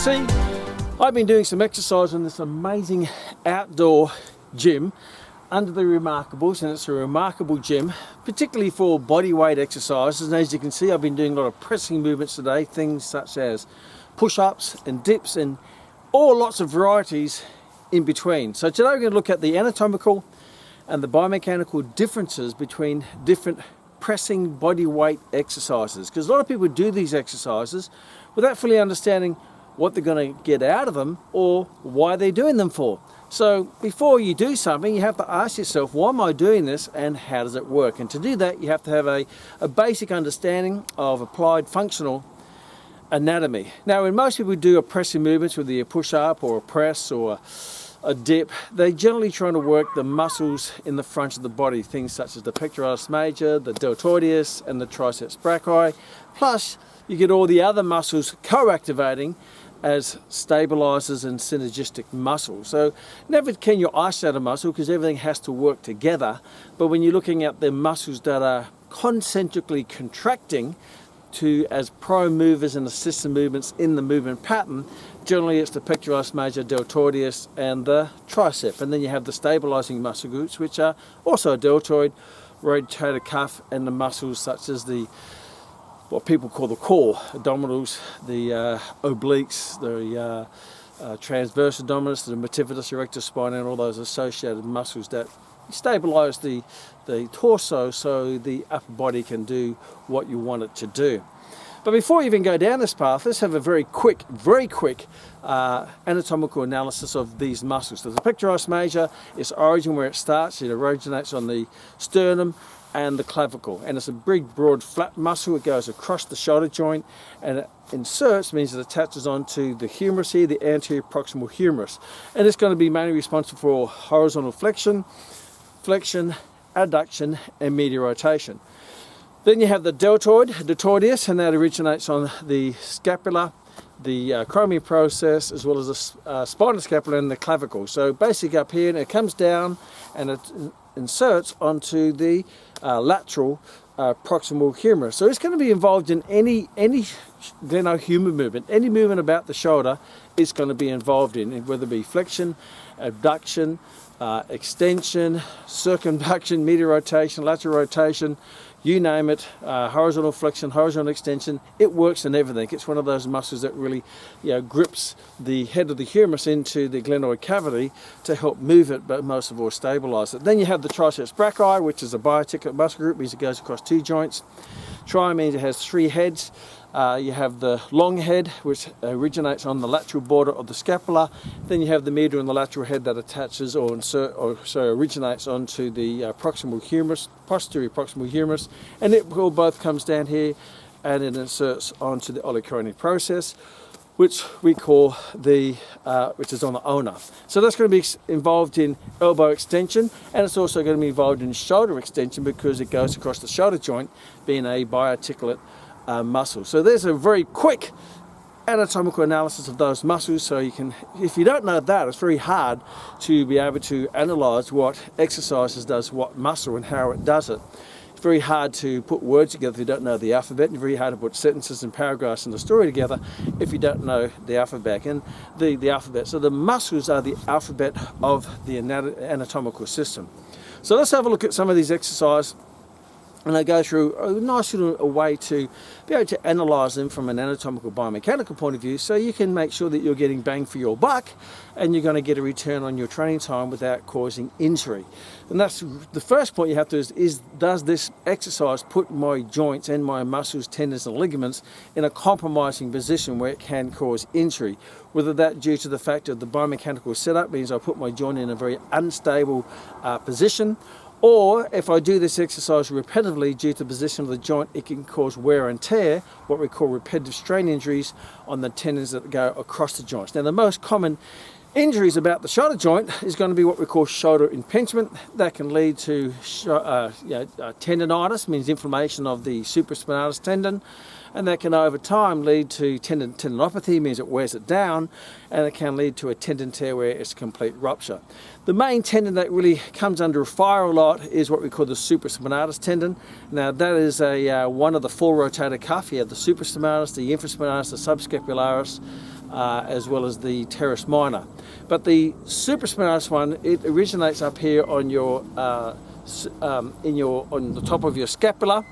see, I've been doing some exercise in this amazing outdoor gym under the Remarkables, and it's a remarkable gym, particularly for body weight exercises. And as you can see, I've been doing a lot of pressing movements today, things such as push-ups and dips and lots of varieties in between. So today we're going to look at the anatomical and the biomechanical differences between different pressing body weight exercises, because a lot of people do these exercises without fully understanding what they're going to get out of them or why they're doing them for. So before you do something, you have to ask yourself, why am I doing this and how does it work? And to do that, you have to have a basic understanding of applied functional anatomy. Now, when most people do a pressing movements, whether a push-up or a press or a dip, they're generally trying to work the muscles in the front of the body, things such as the pectoralis major, the deltoides, and the triceps brachii. Plus, you get all the other muscles co-activating as stabilizers and synergistic muscles. So never can you isolate a muscle, because everything has to work together. But when you're looking at the muscles that are concentrically contracting as prime movers and assistant movements in the movement pattern, generally it's the pectoralis major, deltoides, and the tricep. And then you have the stabilizing muscle groups, which are also a deltoid, rotator cuff, and the muscles such as what people call the core, abdominals, the obliques, the transverse abdominis, the multifidus erector spine, and all those associated muscles that stabilize the torso so the upper body can do what you want it to do. But before you even go down this path, let's have a very quick anatomical analysis of these muscles. So the pectoralis major, its origin, where it starts, it originates on the sternum and the clavicle, and it's a big, broad, flat muscle. It goes across the shoulder joint, and it inserts, means it attaches onto the humerus here, the anterior proximal humerus, and it's going to be mainly responsible for horizontal flexion, adduction, and medial rotation. Then you have the deltoides, and that originates on the scapula, the acromion process, as well as the spinal scapula and the clavicle. So basically up here, and it comes down and it inserts onto the lateral proximal humerus. So it's going to be involved in any glenohumeral movement. Any movement about the shoulder is going to be involved in, whether it be flexion, abduction, extension, circumduction, medial rotation, lateral rotation, you name it, horizontal flexion, horizontal extension. It works in everything. It's one of those muscles that really grips the head of the humerus into the glenoid cavity to help move it, but most of all stabilize it. Then you have the triceps brachii, which is a biarticulate muscle group, means it goes across two joints. Tri means it has three heads. You have the long head, which originates on the lateral border of the scapula. Then you have the medial and the lateral head that attaches originates onto the proximal humerus, posterior proximal humerus, and it all both comes down here and it inserts onto the olecranon process, which we call which is on the ulna. So that's going to be involved in elbow extension, and it's also going to be involved in shoulder extension because it goes across the shoulder joint, being a biarticulate muscle. So there's a very quick anatomical analysis of those muscles. So you can, if you don't know that, it's very hard to be able to analyze what exercises does what muscle and how it does it. It's very hard to put words together if you don't know the alphabet, and very hard to put sentences and paragraphs in the story together if you don't know the alphabet. And the alphabet, so the muscles are the alphabet of the anatomical system. So let's have a look at some of these exercises, and I go through a nice little way to be able to analyse them from an anatomical biomechanical point of view, so you can make sure that you're getting bang for your buck and you're going to get a return on your training time without causing injury. And that's the first point you have to is does this exercise put my joints and my muscles, tendons and ligaments in a compromising position where it can cause injury? Whether that due to the fact of the biomechanical setup means I put my joint in a very unstable position, or if I do this exercise repetitively due to the position of the joint, it can cause wear and tear, what we call repetitive strain injuries on the tendons that go across the joints. Now, the most common injuries about the shoulder joint is going to be what we call shoulder impingement. That can lead to tendonitis, means inflammation of the supraspinatus tendon, and that can over time lead to tendinopathy, means it wears it down, and it can lead to a tendon tear where it's complete rupture. The main tendon that really comes under fire a lot is what we call the supraspinatus tendon. Now that is one of the four rotator cuff. You have the supraspinatus, the infraspinatus, the subscapularis, as well as the teres minor. But the supraspinatus one, it originates up here on your on the top of your scapula,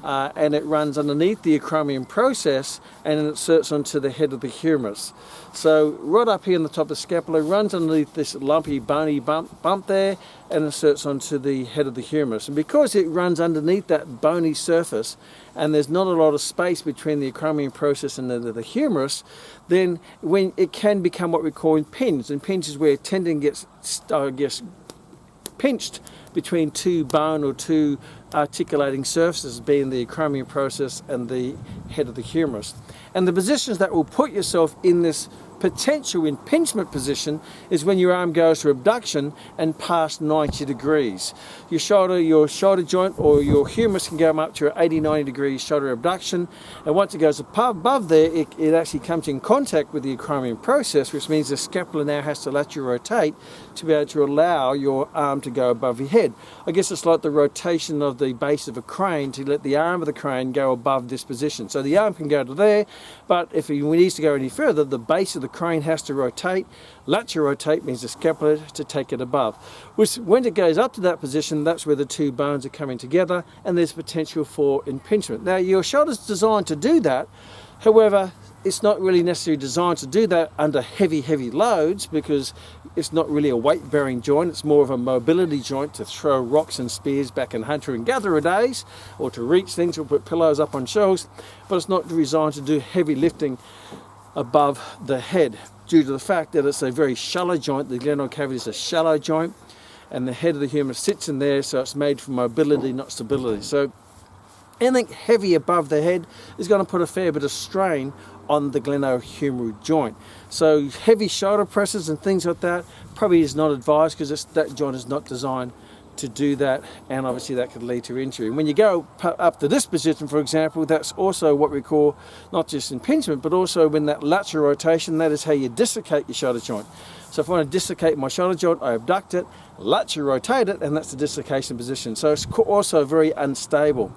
and it runs underneath the acromion process and it inserts onto the head of the humerus. So right up here on the top of the scapula, runs underneath this lumpy bony bump there and inserts onto the head of the humerus. And because it runs underneath that bony surface and there's not a lot of space between the acromion process and the humerus, then when it can become what we call impinged. Impinged is where a tendon gets pinched between two bone or two articulating surfaces, being the acromion process and the head of the humerus. And the positions that will put yourself in this potential impingement position is when your arm goes to abduction and past 90 degrees. Your shoulder joint or your humerus can go up to 80-90 degrees shoulder abduction, and once it goes above there, it actually comes in contact with the acromion process, which means the scapula now has to lateral rotate to be able to allow your arm to go above your head. I guess it's like the rotation of the base of a crane to let the arm of the crane go above this position. So the arm can go to there, but if it needs to go any further, the base of the crane has to rotate. Lateral rotate means the scapula to take it above. Which, when it goes up to that position, that's where the two bones are coming together and there's potential for impingement. Now your shoulder's designed to do that, however it's not really necessarily designed to do that under heavy loads, because it's not really a weight bearing joint, it's more of a mobility joint to throw rocks and spears back in hunter and gatherer days, or to reach things or put pillows up on shelves, but it's not designed to do heavy lifting above the head, due to the fact that it's a very shallow joint. The glenoid cavity is a shallow joint and the head of the humerus sits in there, so it's made for mobility, not stability. So anything heavy above the head is going to put a fair bit of strain on the glenohumeral joint. So heavy shoulder presses and things like that probably is not advised, because that joint is not designed to do that, and obviously that could lead to injury. When you go up to this position, for example, that's also what we call not just impingement, but also when that lateral rotation, that is how you dislocate your shoulder joint. So if I want to dislocate my shoulder joint, I abduct it, lateral rotate it, and that's the dislocation position. So it's also very unstable.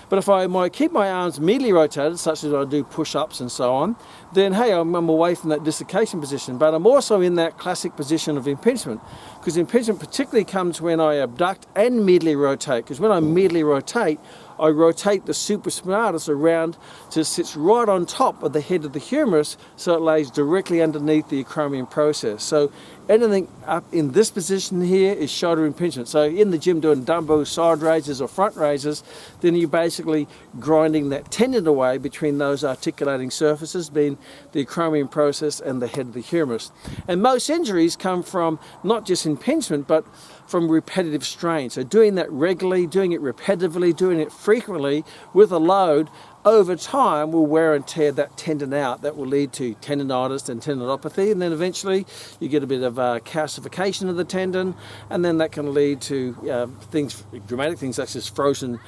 But if I might keep my arms medially rotated, such as I do push-ups and so on, then hey, I'm away from that dislocation position. But I'm also in that classic position of impingement, because impingement particularly comes when I abduct and medially rotate. Because when I medially rotate, I rotate the supraspinatus around to sits right on top of the head of the humerus, so it lays directly underneath the acromion process. So anything up in this position here is shoulder impingement. So in the gym doing dumbbell side raises or front raises, then you're basically grinding that tendon away between those articulating surfaces, being the acromion process and the head of the humerus. And most injuries come from not just impingement, but from repetitive strain. So doing that regularly, doing it repetitively, doing it frequently with a load over time will wear and tear that tendon out. That will lead to tendonitis and tendinopathy, and then eventually you get a bit of calcification of the tendon, and then that can lead to dramatic things such as frozen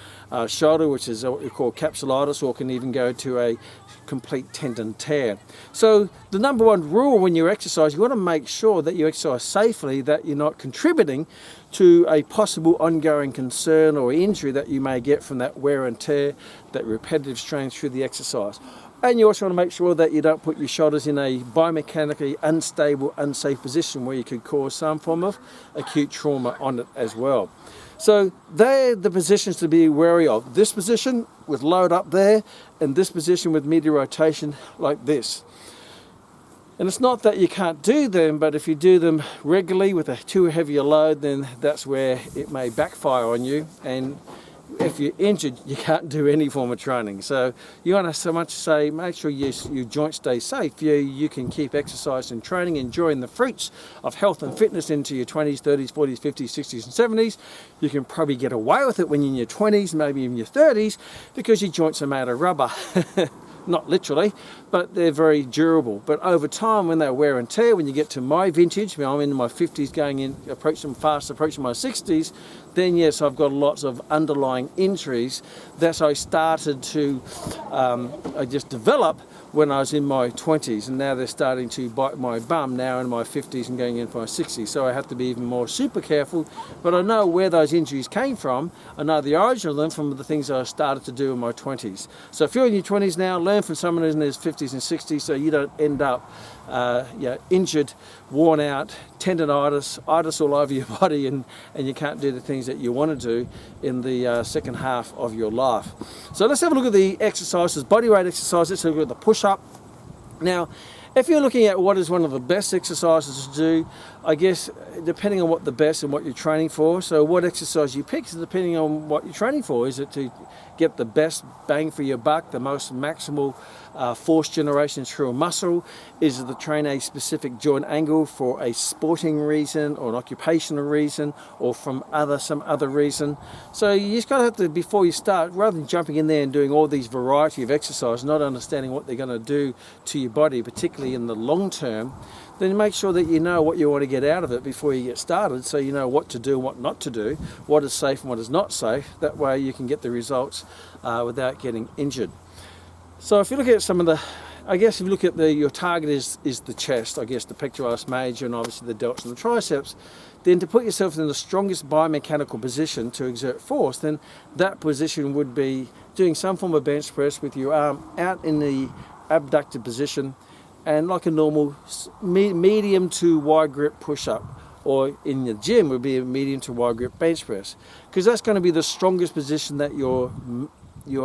shoulder, which is what we call capsulitis, or can even go to a complete tendon tear. So the number one rule when you exercise, you want to make sure that you exercise safely, that you're not contributing to a possible ongoing concern or injury that you may get from that wear and tear, that repetitive strain through the exercise. And you also want to make sure that you don't put your shoulders in a biomechanically unstable, unsafe position where you could cause some form of acute trauma on it as well. So they're the positions to be wary of. This position with load up there, and this position with medial rotation like this. And it's not that you can't do them, but if you do them regularly with a too heavy a load, then that's where it may backfire on you. And if you're injured, you can't do any form of training. So you want to so much say, make sure your joints stay safe. You can keep exercise and training, enjoying the fruits of health and fitness into your 20s, 30s, 40s, 50s, 60s and 70s. You can probably get away with it when you're in your 20s, maybe in your 30s, because your joints are made of rubber. Not literally, but they're very durable. But over time, when they wear and tear, when you get to my vintage, I'm in my 50s, approaching my 60s, then yes, I've got lots of underlying injuries that I started to develop when I was in my 20s, and now they're starting to bite my bum now in my 50s and going into my 60s. So I have to be even more super careful, but I know where those injuries came from. I know the origin of them from the things I started to do in my 20s. So if you're in your 20s now, learn from someone who's in his 50s and 60s so you don't end up injured, worn out, tendonitis, itis all over your body, and you can't do the things that you want to do in the second half of your life. So let's have a look at the exercises, bodyweight exercises. Let's look at the push-up. Now, if you're looking at what is one of the best exercises to do, I guess depending on what the best and what you're training for, so what exercise you pick is depending on what you're training for. Is it to get the best bang for your buck, the most maximal force generation through a muscle? Is it to train a specific joint angle for a sporting reason or an occupational reason or from some other reason? So you just got to have to, before you start, rather than jumping in there and doing all these variety of exercises, not understanding what they're going to do to your body, particularly in the long term, then make sure that you know what you want to get out of it before you get started, so you know what to do and what not to do, what is safe and what is not safe. That way you can get the results without getting injured. So if you look at some of the, I guess if you look at your target is the chest, I guess the pectoralis major and obviously the delts and the triceps, then to put yourself in the strongest biomechanical position to exert force, then that position would be doing some form of bench press with your arm out in the abducted position, and like a normal medium to wide grip push-up, or in the gym would be a medium to wide grip bench press, because that's going to be the strongest position that your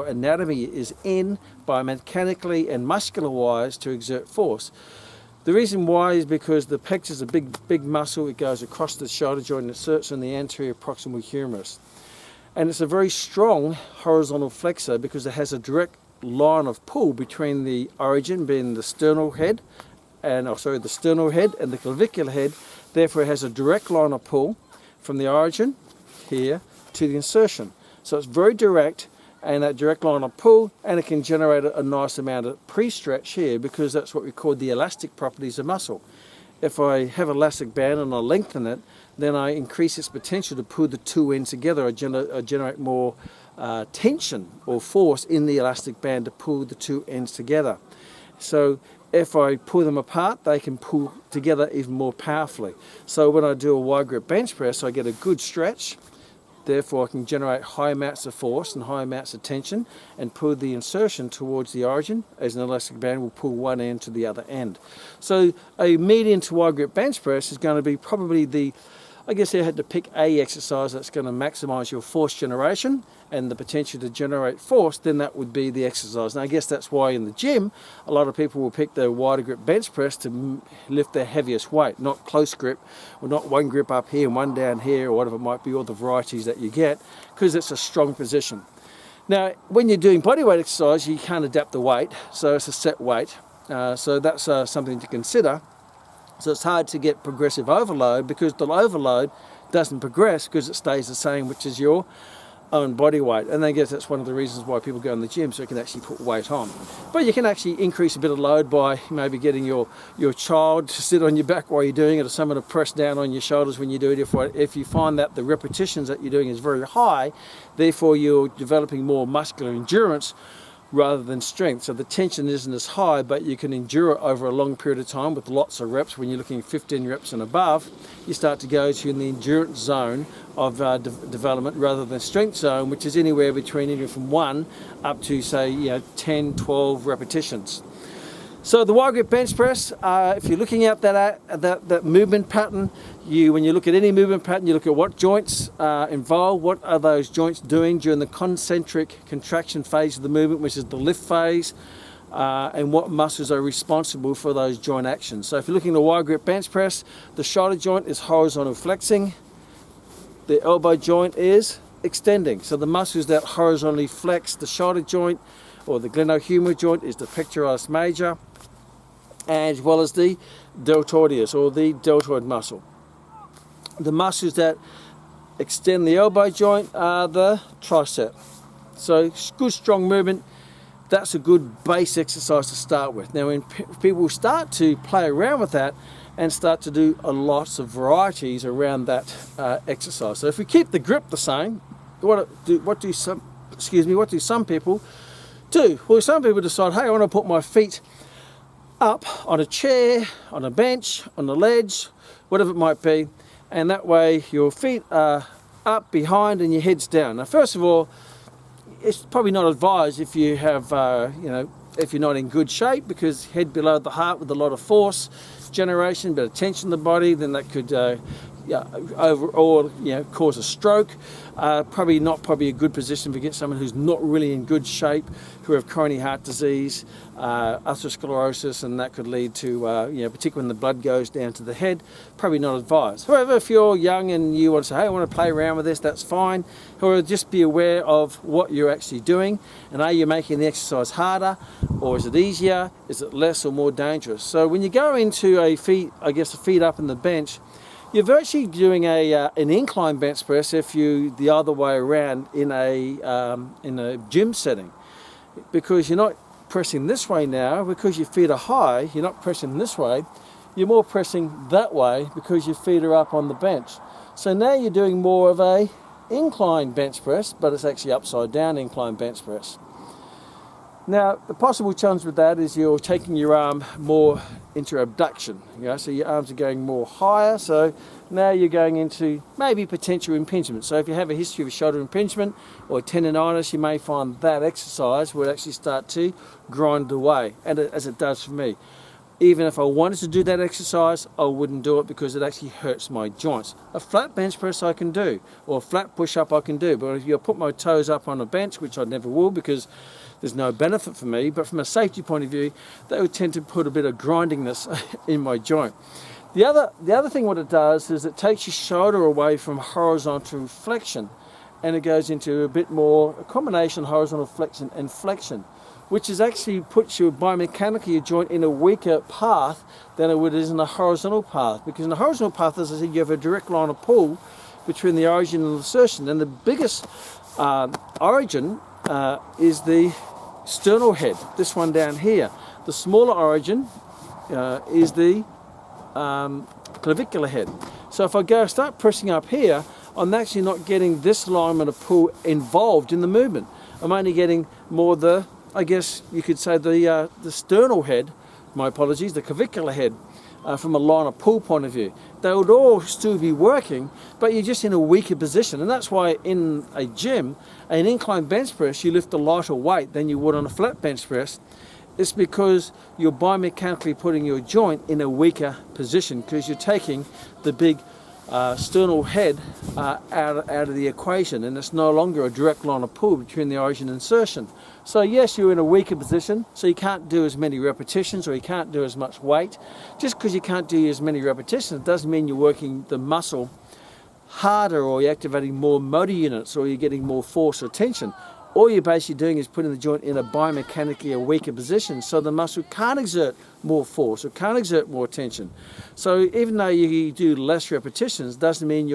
anatomy is in biomechanically and muscular wise to exert force. The reason why is because the pec is a big muscle. It goes across the shoulder joint and inserts in the anterior proximal humerus, and it's a very strong horizontal flexor because it has a direct line of pull between the origin, being the sternal head and the clavicular head. Therefore it has a direct line of pull from the origin here to the insertion. So it's very direct, and that direct line of pull, and it can generate a nice amount of pre-stretch here, because that's what we call the elastic properties of muscle. If I have an elastic band and I lengthen it, then I increase its potential to pull the two ends together. I generate more tension or force in the elastic band to pull the two ends together. So if I pull them apart, they can pull together even more powerfully. So when I do a wide grip bench press, I get a good stretch. Therefore, I can generate high amounts of force and high amounts of tension and pull the insertion towards the origin, as an elastic band will pull one end to the other end. So a medium to wide grip bench press is going to be probably the, I guess I had to pick a exercise that's going to maximize your force generation and the potential to generate force, then that would be the exercise. And I guess that's why in the gym, a lot of people will pick the wider grip bench press to lift their heaviest weight, not close grip, or not one grip up here and one down here, or whatever it might be, all the varieties that you get, because it's a strong position. Now, when you're doing bodyweight exercise, you can't adapt the weight, so it's a set weight. So that's something to consider. So it's hard to get progressive overload, because the overload doesn't progress because it stays the same, which is your own body weight. And I guess that's one of the reasons why people go in the gym, so you can actually put weight on. But you can actually increase a bit of load by maybe getting your child to sit on your back while you're doing it, or someone to press down on your shoulders when you do it. If you find that the repetitions that you're doing is very high, therefore you're developing more muscular endurance rather than strength. So the tension isn't as high, but you can endure it over a long period of time with lots of reps. When you're looking at 15 reps and above, you start to go to the endurance zone of development rather than strength zone, which is anywhere between from 1 up to, say, 10, 12 repetitions. So the wide grip bench press, if you're looking at that movement pattern, when you look at any movement pattern, you look at what joints are involved, what are those joints doing during the concentric contraction phase of the movement, which is the lift phase, and what muscles are responsible for those joint actions. So if you're looking at the wide grip bench press, the shoulder joint is horizontal flexing, the elbow joint is extending. So the muscles that horizontally flex the shoulder joint or the glenohumeral joint is the pectoralis major, as well as the deltoideus or the deltoid muscle. The muscles that extend the elbow joint are the tricep. So good strong movement, that's a good base exercise to start with. Now when people start to play around with that and start to do lots of varieties around that exercise. So if we keep the grip the same, what do some people do? Well, some people decide, hey, I want to put my feet up on a chair, on a bench, on a ledge, whatever it might be, and that way your feet are up behind and your head's down. Now first of all, it's probably not advised if you have, if you're not in good shape, because head below the heart with a lot of force generation, bit of tension in the body, then that could overall cause a stroke. Probably a good position to get someone who's not really in good shape, who have coronary heart disease, atherosclerosis, and that could lead to, particularly when the blood goes down to the head, probably not advised. However, if you're young and you want to say, hey, I want to play around with this, that's fine. However, just be aware of what you're actually doing, and are you making the exercise harder, or is it easier? Is it less or more dangerous? So when you go into a feet up in the bench, you're virtually doing an incline bench press if you the other way around in a gym setting, because you're not pressing this way now because your feet are high. You're not pressing this way. You're more pressing that way because your feet are up on the bench. So now you're doing more of a incline bench press, but it's actually upside down incline bench press. Now, the possible challenge with that is you're taking your arm more into abduction, so your arms are going more higher, so now you're going into maybe potential impingement. So if you have a history of a shoulder impingement or tendonitis, you may find that exercise will actually start to grind away, and as it does for me. Even if I wanted to do that exercise, I wouldn't do it because it actually hurts my joints. A flat bench press I can do, or a flat push-up I can do, but if you put my toes up on a bench, which I never will because there's no benefit for me, but from a safety point of view, they would tend to put a bit of grindingness in my joint. The other thing what it does is it takes your shoulder away from horizontal flexion, and it goes into a combination horizontal flexion and flexion, which is actually puts you biomechanically your joint in a weaker path than it is in a horizontal path. Because in a horizontal path, as I said, you have a direct line of pull between the origin and the insertion, and the biggest origin is the sternal head, this one down here. The smaller origin is the clavicular head. So if I start pressing up here, I'm actually not getting this alignment of pull involved in the movement. I'm only getting more the, I guess you could say, the sternal head, my apologies, the clavicular head, from a line of pull point of view. They would all still be working, but you're just in a weaker position. And that's why in a gym, an incline bench press, you lift a lighter weight than you would on a flat bench press. It's because you're biomechanically putting your joint in a weaker position, because you're taking the big sternal head out of the equation, and it's no longer a direct line of pull between the origin and insertion. So yes, you're in a weaker position, so you can't do as many repetitions, or you can't do as much weight. Just because you can't do as many repetitions doesn't mean you're working the muscle harder, or you're activating more motor units, or you're getting more force or tension. All you're basically doing is putting the joint in a biomechanically a weaker position, so the muscle can't exert more force or can't exert more tension. So even though you do less repetitions, doesn't mean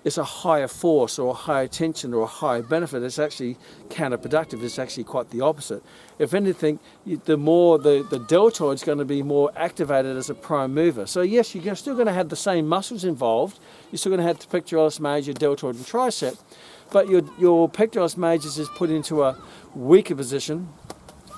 it's a higher force or a higher tension or a higher benefit. It's actually counterproductive. It's actually quite the opposite. If anything, the more the deltoid is going to be more activated as a prime mover. So yes, you're still going to have the same muscles involved. You're still going to have the pectoralis major, deltoid and tricep, but your pectoralis major is put into a weaker position.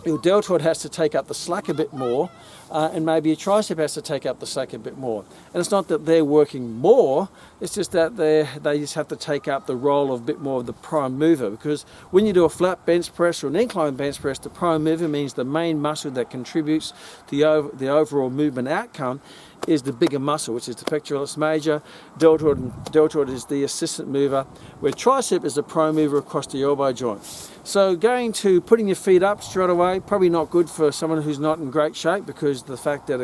Your deltoid has to take up the slack a bit more, and maybe your tricep has to take up the slack a bit more. And it's not that they're working more, it's just that they just have to take up the role of a bit more of the prime mover. Because when you do a flat bench press or an incline bench press, the prime mover means the main muscle that contributes to the overall movement outcome is the bigger muscle, which is the pectoralis major. Deltoid is the assistant mover, where tricep is the prime mover across the elbow joint. So going to putting your feet up straight away, probably not good for someone who's not in great shape, because the fact that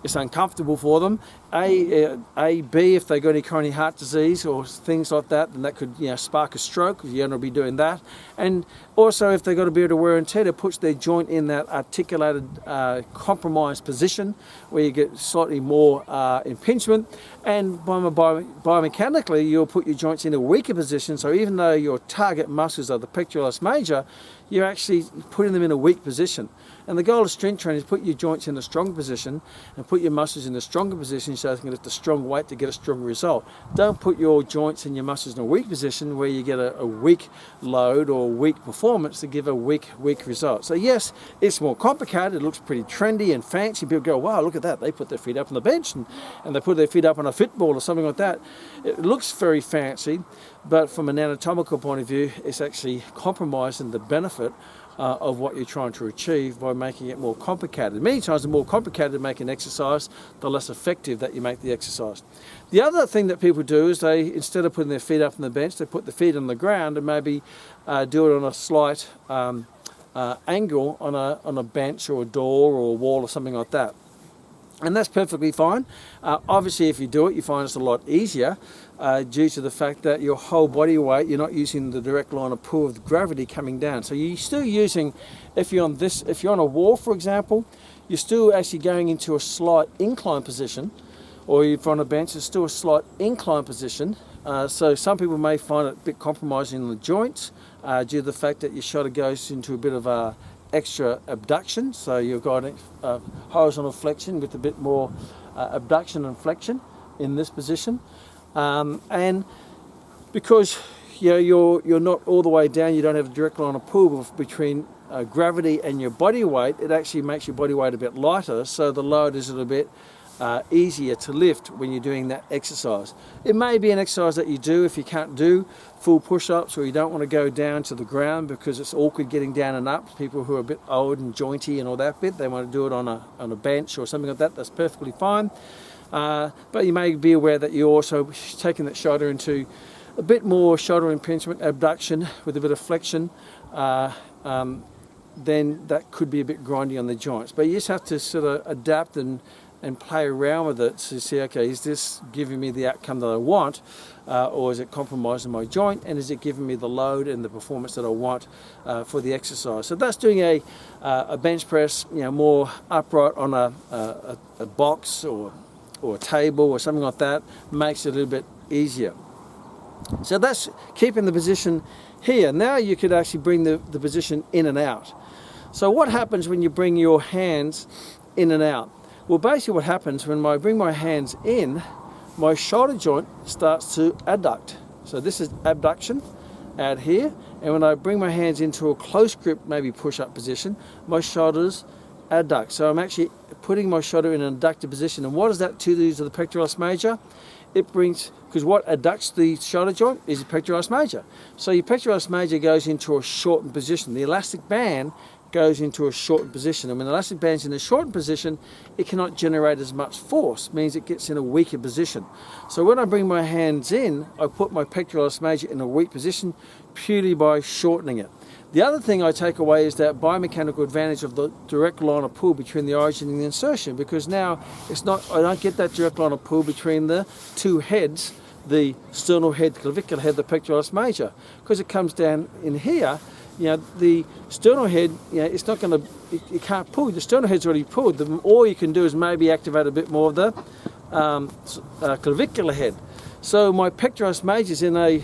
it's uncomfortable for them. B, if they got any coronary heart disease or things like that, then that could spark a stroke, if you're going to be doing that. And also, if they've got a bit of wear and tear, it puts their joint in that articulated, compromised position where you get slightly more impingement. And biomechanically, you'll put your joints in a weaker position. So even though your target muscles are the pectoralis major, you're actually putting them in a weak position. And the goal of strength training is put your joints in a strong position and put put your muscles in a stronger position so you can lift a strong weight to get a stronger result. Don't put your joints and your muscles in a weak position where you get a weak load or weak performance to give a weak result. So yes, it's more complicated. It looks pretty trendy and fancy. People go, wow, look at that. They put their feet up on the bench and they put their feet up on a football or something like that. It looks very fancy, but from an anatomical point of view, it's actually compromising the benefit of what you're trying to achieve by making it more complicated. Many times the more complicated you make an exercise, the less effective that you make the exercise. The other thing that people do is they, instead of putting their feet up on the bench, they put the feet on the ground and maybe do it on a slight angle on a bench or a door or a wall or something like that. And that's perfectly fine. Obviously, if you do it, you find it's a lot easier due to the fact that your whole body weight, you're not using the direct line of pull of gravity coming down. So you're still using, if you're on a wall, for example, you're still actually going into a slight incline position, or if you're on a bench, it's still a slight incline position. So some people may find it a bit compromising in the joints due to the fact that your shoulder goes into a bit of a extra abduction, so you've got a horizontal flexion with a bit more abduction and flexion in this position, and because you're not all the way down, you don't have a direct line of pull between gravity and your body weight. It actually makes your body weight a bit lighter, so the load is a little bit easier to lift when you're doing that exercise. It may be an exercise that you do if you can't do full push-ups, or you don't want to go down to the ground because it's awkward getting down and up. People who are a bit old and jointy and all that bit, they want to do it on a bench or something like that. That's perfectly fine. But you may be aware that you're also taking that shoulder into a bit more shoulder impingement, abduction with a bit of flexion. Then that could be a bit grindy on the joints. But you just have to sort of adapt and play around with it to see, okay, is this giving me the outcome that I want, or is it compromising my joint, and is it giving me the load and the performance that I want for the exercise? So that's doing a bench press, more upright on a box or a table or something like that, makes it a little bit easier. So that's keeping the position here. Now you could actually bring the position in and out. So what happens when you bring your hands in and out? Well, basically what happens when I bring my hands in, my shoulder joint starts to adduct. So this is abduction out here, and when I bring my hands into a close grip, maybe push-up position, my shoulders adduct. So I'm actually putting my shoulder in an adducted position. And what does that do to the pectoralis major? It brings, because what adducts the shoulder joint is the pectoralis major. So your pectoralis major goes into a shortened position. The elastic band goes into a shortened position, and when the elastic band's in a shortened position, it cannot generate as much force, means it gets in a weaker position. So when I bring my hands in, I put my pectoralis major in a weak position purely by shortening it. The other thing I take away is that biomechanical advantage of the direct line of pull between the origin and the insertion, because now I don't get that direct line of pull between the two heads, the sternal head, clavicular head, the pectoralis major, because it comes down in here. The sternal head, it's not going to, it can't pull. The sternal head's already pulled. All you can do is maybe activate a bit more of the clavicular head. So my pectoralis major is in a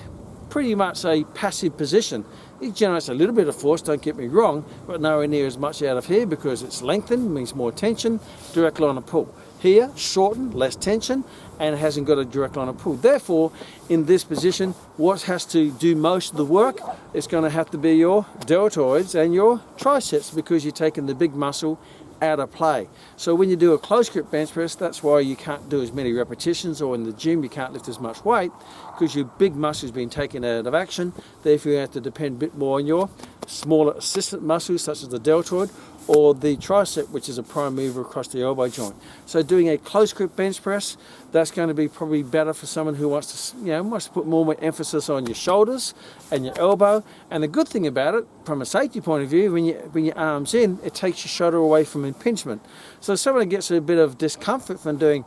pretty much a passive position. It generates a little bit of force, don't get me wrong, but nowhere near as much out of here because it's lengthened, means more tension, direct line of pull. Here, shortened, less tension, and it hasn't got a direct line of pull. Therefore, in this position, what has to do most of the work is going to have to be your deltoids and your triceps, because you're taking the big muscle out of play. So when you do a close grip bench press, that's why you can't do as many repetitions, or in the gym you can't lift as much weight, because your big muscle has been taken out of action. Therefore you have to depend a bit more on your smaller assistant muscles such as the deltoid or the tricep, which is a prime mover across the elbow joint. So doing a close grip bench press, that's going to be probably better for someone who wants to put more emphasis on your shoulders and your elbow. And the good thing about it, from a safety point of view, when you bring your arms in, it takes your shoulder away from impingement. So if someone gets a bit of discomfort from doing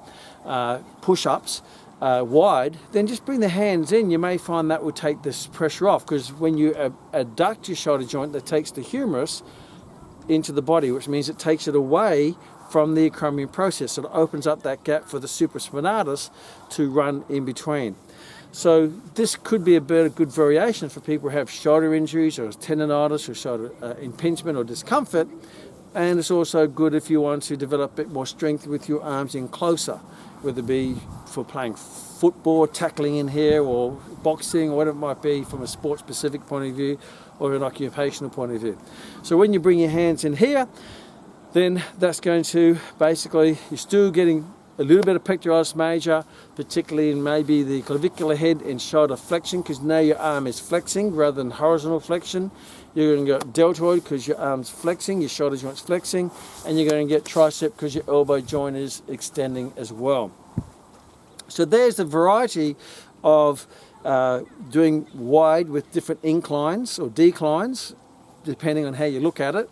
push-ups wide, then just bring the hands in. You may find that will take this pressure off, because when you adduct your shoulder joint, that takes the humerus into the body, which means it takes it away from the acromion process. So it opens up that gap for the supraspinatus to run in between. So this could be a good variation for people who have shoulder injuries or tendonitis or shoulder impingement or discomfort. And it's also good if you want to develop a bit more strength with your arms in closer, whether it be for playing football, tackling in here, or boxing, or whatever it might be from a sports specific point of view or an occupational point of view. So when you bring your hands in here, then that's going to basically, you're still getting a little bit of pectoralis major, particularly in maybe the clavicular head and shoulder flexion, because now your arm is flexing rather than horizontal flexion. You're going to get deltoid because your arm's flexing, your shoulder joint's flexing, and you're going to get tricep because your elbow joint is extending as well. So there's a variety of doing wide with different inclines or declines, depending on how you look at it,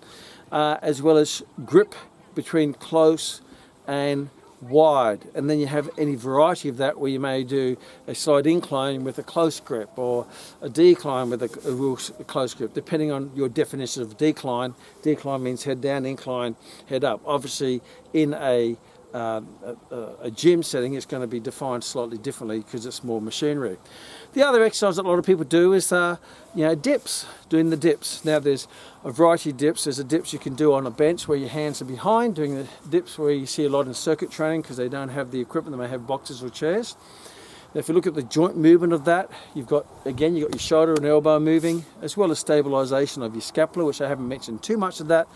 as well as grip between close and wide. And then you have any variety of that where you may do a slight incline with a close grip, or a decline with a real close grip, depending on your definition of decline. Decline means head down, incline head up. Obviously in a gym setting, it's going to be defined slightly differently because it's more machinery. The other exercise that a lot of people do is dips, doing the dips. Now there's a variety of dips. There's a dips you can do on a bench where your hands are behind, doing the dips where you see a lot in circuit training because they don't have the equipment, they may have boxes or chairs. Now if you look at the joint movement of that, you've got your shoulder and elbow moving, as well as stabilization of your scapula, which I haven't mentioned too much of that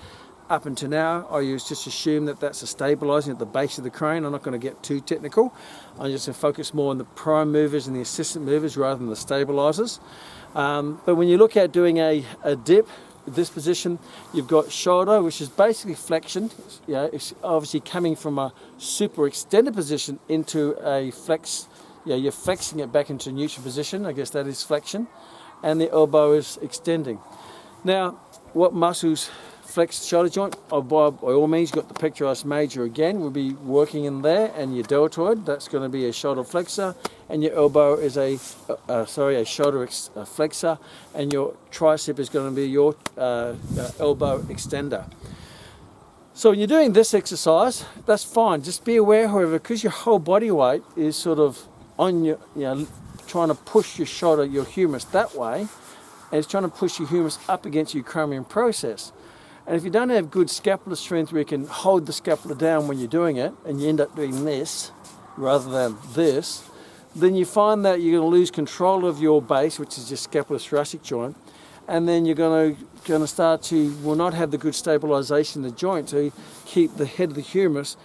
up until now. I just assume that that's a stabilizing at the base of the crane. I'm not going to get too technical. I'm just going to focus more on the prime movers and the assistant movers rather than the stabilizers. But when you look at doing a dip, this position, you've got shoulder, which is basically flexion. It's obviously coming from a super extended position into a flex. You're flexing it back into a neutral position. I guess that is flexion. And the elbow is extending. Now, what muscles flex the shoulder joint? By all means, you've got the pectoralis major again. We'll be working in there, and your deltoid, that's going to be a shoulder flexor, and your elbow is a shoulder flexor, and your tricep is going to be your elbow extender. So when you're doing this exercise, that's fine. Just be aware, however, because your whole body weight is sort of on your, trying to push your shoulder, your humerus that way, and it's trying to push your humerus up against your acromion process. And if you don't have good scapular strength where you can hold the scapula down when you're doing it, and you end up doing this rather than this, then you find that you're going to lose control of your base, which is your scapulothoracic joint, and then you're going to start to will not have the good stabilization of the joint to keep the head of the humerus,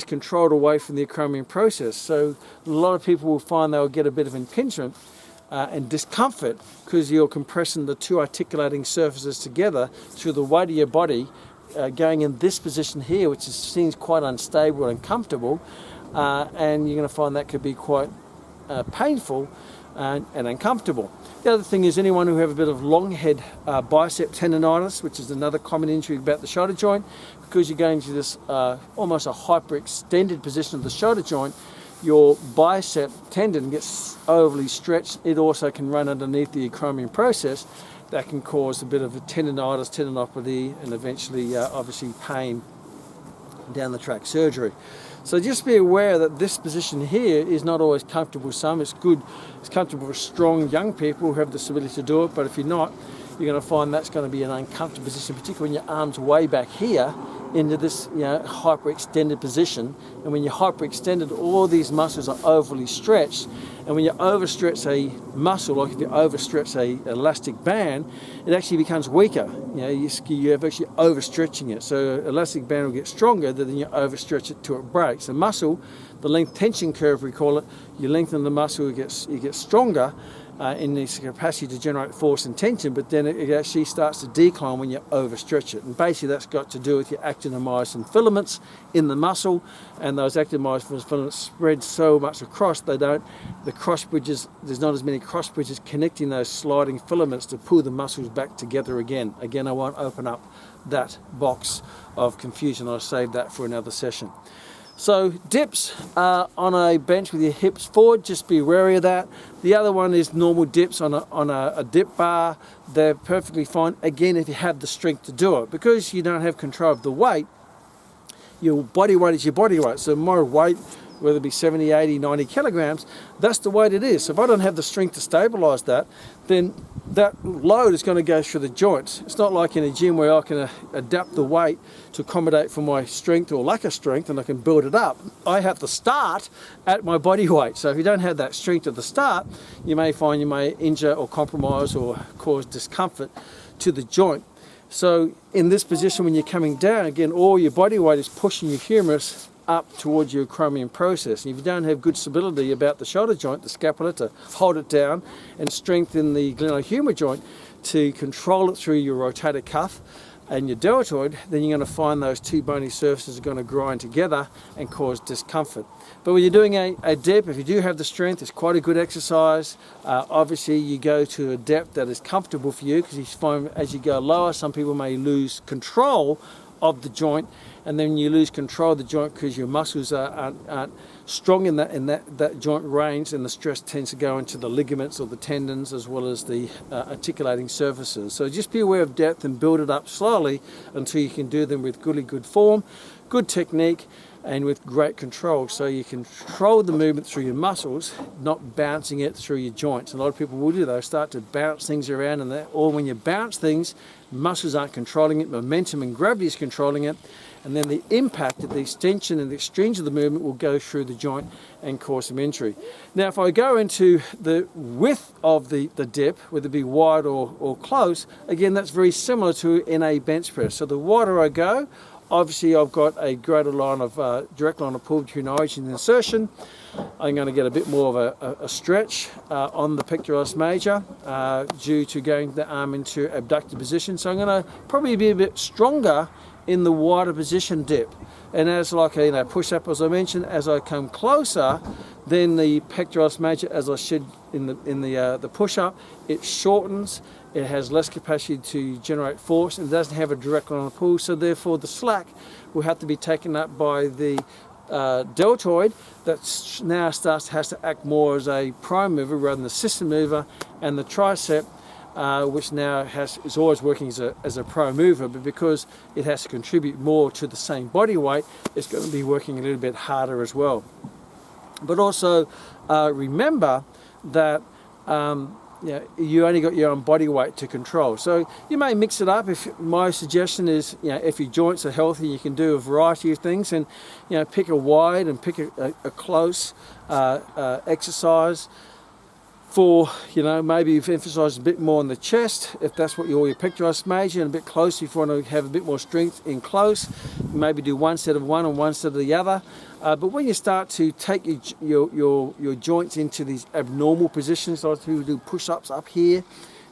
controlled away from the acromion process. So a lot of people will find they'll get a bit of impingement and discomfort because you're compressing the two articulating surfaces together through the weight of your body, going in this position here, which seems quite unstable and uncomfortable, and you're going to find that could be quite painful and uncomfortable. The other thing is anyone who have a bit of long head bicep tendonitis, which is another common injury about the shoulder joint, because you're going to this almost a hyperextended position of the shoulder joint, your bicep tendon gets overly stretched. It also can run underneath the acromion process. That can cause a bit of a tendonitis, tendinopathy, and eventually obviously pain down the track, surgery. So just be aware that this position here is not always comfortable for some. It's good, it's comfortable for strong young people who have the ability to do it, but if you're not, you're going to find that's going to be an uncomfortable position, particularly when your arm's way back here into this hyperextended position. And when you're hyperextended, all these muscles are overly stretched. And when you overstretch a muscle, like if you overstretch a elastic band, it actually becomes weaker. You're actually overstretching it. So elastic band will get stronger, then you overstretch it till it breaks. A muscle, the length tension curve we call it, you lengthen the muscle, it gets stronger in its capacity to generate force and tension, but then it actually starts to decline when you overstretch it. And basically that's got to do with your actin and myosin filaments in the muscle, and those actin and myosin filaments spread so much across, the cross bridges, there's not as many cross bridges connecting those sliding filaments to pull the muscles back together again. Again, I won't open up that box of confusion. I'll save that for another session. So dips on a bench with your hips forward, just be wary of that. The other one is normal dips on a dip bar. They're perfectly fine, again, if you have the strength to do it. Because you don't have control of the weight, your body weight is your body weight. So more weight whether it be 70, 80, 90 kilograms, that's the weight it is. So if I don't have the strength to stabilize that, then that load is going to go through the joints. It's not like in a gym where I can adapt the weight to accommodate for my strength or lack of strength and I can build it up. I have to start at my body weight. So if you don't have that strength at the start, you may find you may injure or compromise or cause discomfort to the joint. So in this position, when you're coming down, again, all your body weight is pushing your humerus up towards your acromion process. And if you don't have good stability about the shoulder joint, the scapula, to hold it down and strengthen the glenohumeral joint to control it through your rotator cuff and your deltoid, then you're going to find those two bony surfaces are going to grind together and cause discomfort. But when you're doing a dip, if you do have the strength, it's quite a good exercise. Obviously, you go to a depth that is comfortable for you, because you find as you go lower, some people may lose control of the joint, and then you lose control of the joint because your muscles aren't strong in that joint range, and the stress tends to go into the ligaments or the tendons as well as the articulating surfaces. So just be aware of depth and build it up slowly until you can do them with good form, good technique, and with great control, so you can control the movement through your muscles, not bouncing it through your joints. A lot of people will do that. They start to bounce things around, or when you bounce things, muscles aren't controlling it, momentum and gravity is controlling it, and then the impact of the extension and the exchange of the movement will go through the joint and cause some injury. Now, if I go into the width of the dip, whether it be wide or close, again, that's very similar to in a bench press. So the wider I go, obviously I've got a greater line of direct line of pull between origin and insertion. I'm going to get a bit more of a stretch on the pectoralis major due to going the arm into abducted position. So I'm going to probably be a bit stronger in the wider position dip. And as like a push up, as I mentioned, as I come closer, then the pectoralis major, as I said in the push up, it shortens. It has less capacity to generate force and doesn't have a direct line of pull, so therefore the slack will have to be taken up by the deltoid that now has to act more as a prime mover rather than the system mover, and the tricep, which now is always working as a pro mover, but because it has to contribute more to the same body weight, it's going to be working a little bit harder as well. But also remember that you only got your own body weight to control. So you may mix it up. My suggestion is, if your joints are healthy, you can do a variety of things, and pick a wide and pick a close exercise for, maybe you've emphasized a bit more on the chest, if that's what your pectoralis major, and a bit closer if you want to have a bit more strength in close, maybe do one set of one and one set of the other. But when you start to take your joints into these abnormal positions, like people do push-ups up here,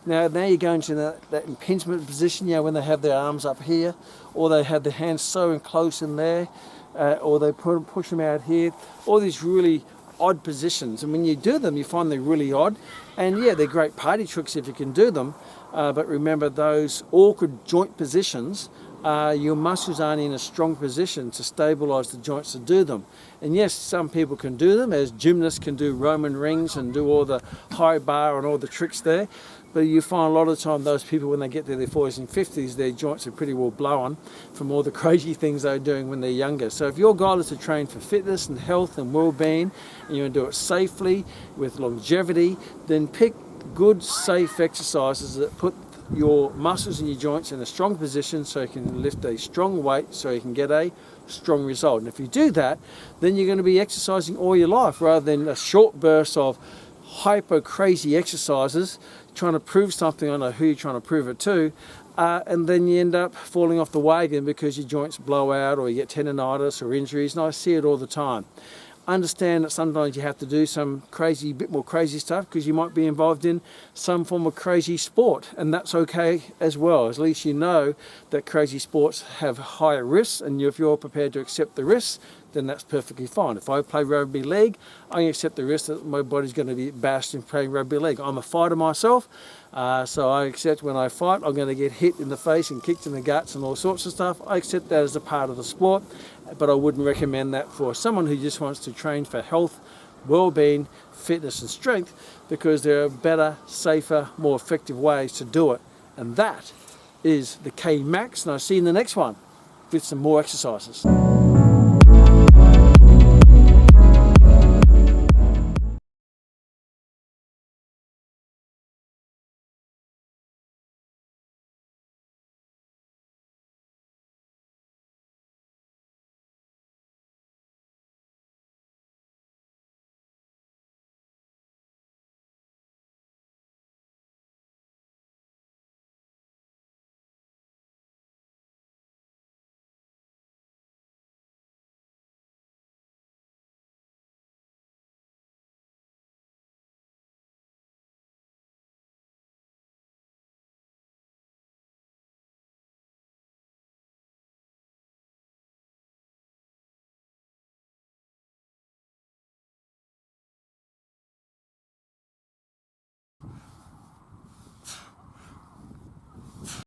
now you go into that impingement position, when they have their arms up here, or they have their hands so close in there, or they push them out here, all these really odd positions. And when you do them, you find they're really odd, and they're great party tricks if you can do them, but remember, those awkward joint positions, your muscles aren't in a strong position to stabilize the joints to do them. And yes, some people can do them, as gymnasts can do Roman rings and do all the high bar and all the tricks there, but you find a lot of the time those people, when they get to their 40s and 50s, their joints are pretty well blown from all the crazy things they're doing when they're younger. So if your goal is to train for fitness and health and well-being, and you want to do it safely with longevity, then pick good, safe exercises that put your muscles and your joints in a strong position so you can lift a strong weight, so you can get a strong result. And if you do that, then you're going to be exercising all your life rather than a short burst of hyper crazy exercises trying to prove something. I don't know who you're trying to prove it to, and then you end up falling off the wagon because your joints blow out or you get tendonitis or injuries, and I see it all the time. Understand that sometimes you have to do some bit more crazy stuff because you might be involved in some form of crazy sport, and that's okay as well. At least you know that crazy sports have higher risks, and if you're prepared to accept the risks, then that's perfectly fine. If I play rugby league, I accept the risk that my body's going to be bashed in playing rugby league. I'm a fighter myself, so I accept when I fight, I'm going to get hit in the face and kicked in the guts and all sorts of stuff. I accept that as a part of the sport, but I wouldn't recommend that for someone who just wants to train for health, well-being, fitness and strength, because there are better, safer, more effective ways to do it. And that is the Kman, and I'll see you in the next one with some more exercises.